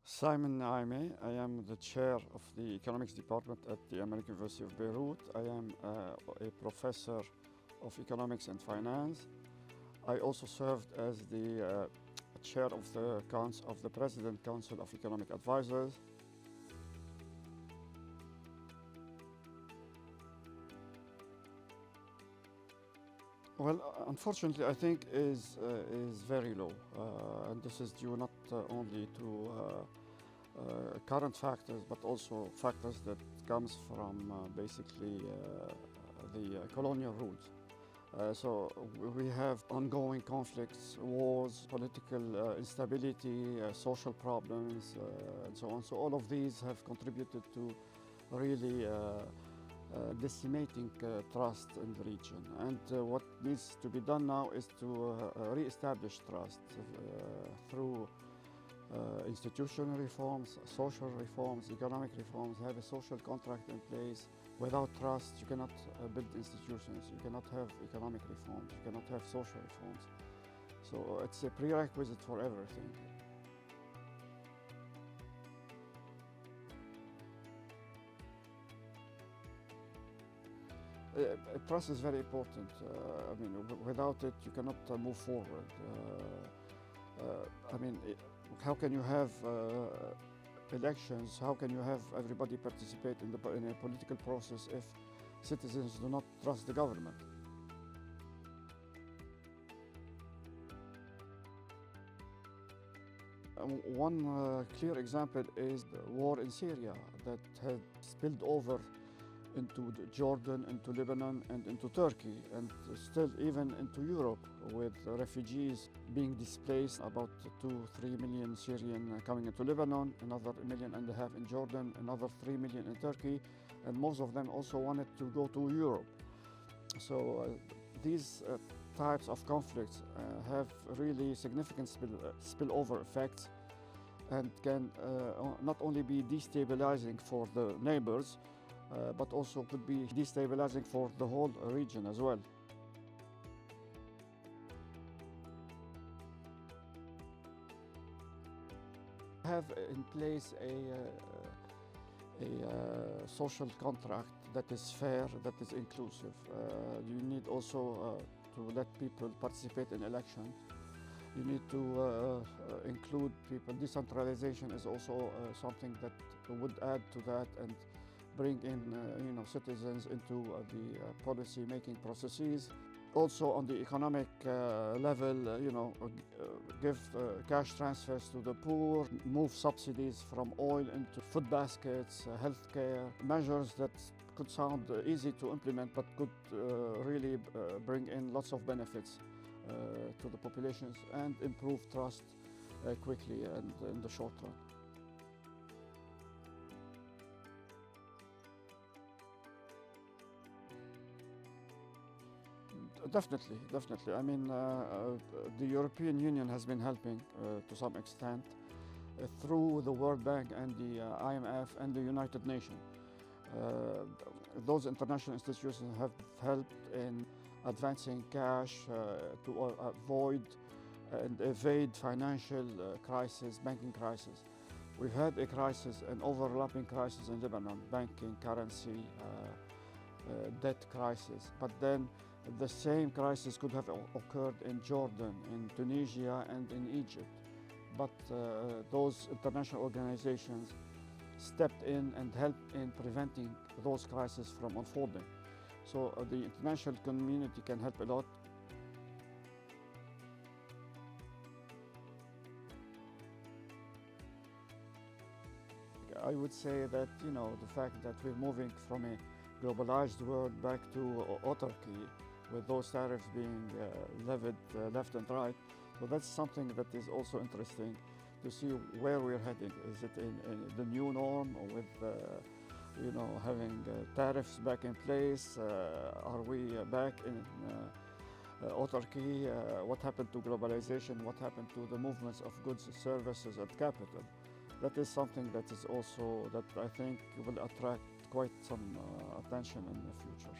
Simon Neaime. I am the chair of the economics department at the American University of Beirut. I am a professor of economics and finance. I also served as the chair of the President Council of Economic Advisors. Well, unfortunately, I think is very low, and this is due not only to current factors, but also factors that comes from basically the colonial rule. So we have ongoing conflicts, wars, political instability, social problems, and so on. So all of these have contributed to really decimating trust in the region. And what needs to be done now is to re-establish trust through institutional reforms, social reforms, economic reforms, have a social contract in place. Without trust, you cannot build institutions, you cannot have economic reforms, you cannot have social reforms. So it's a prerequisite for everything. Trust is very important. I mean, without it, you cannot move forward. How can you have elections? How can you have everybody participate in a political process if citizens do not trust the government? One clear example is the war in Syria that had spilled over into Jordan, into Lebanon, and into Turkey, and still even into Europe, with refugees being displaced, about 2-3 million Syrian coming into Lebanon, another 1.5 million in Jordan, another 3 million in Turkey, and most of them also wanted to go to Europe. So these types of conflicts have really significant spillover effects and can not only be destabilizing for the neighbors, but also could be destabilizing for the whole region as well. Have in place a social contract that is fair, that is inclusive. You need also to let people participate in elections. You need to include people. Decentralization is also something that would add to that and bring in citizens into the policy-making processes. Also on the economic level, give cash transfers to the poor, move subsidies from oil into food baskets, healthcare, measures that could sound easy to implement but could really bring in lots of benefits to the populations and improve trust quickly and in the short run. Definitely. I mean, the European Union has been helping to some extent through the World Bank and the IMF and the United Nations. Those international institutions have helped in advancing cash to avoid and evade financial crisis, banking crisis. We've had a crisis, an overlapping crisis in Lebanon, banking, currency, debt crisis. But then the same crisis could have occurred in Jordan, in Tunisia, and in Egypt. But those international organizations stepped in and helped in preventing those crises from unfolding. So the international community can help a lot. I would say that, the fact that we're moving from a globalized world back to autarky, with those tariffs being levied left and right. So that's something that is also interesting to see where we're heading. Is it in the new norm with, having tariffs back in place? Are we back in autarky? What happened to globalization? What happened to the movements of goods, services, and capital? That is something that is also, that I think will attract quite some attention in the future.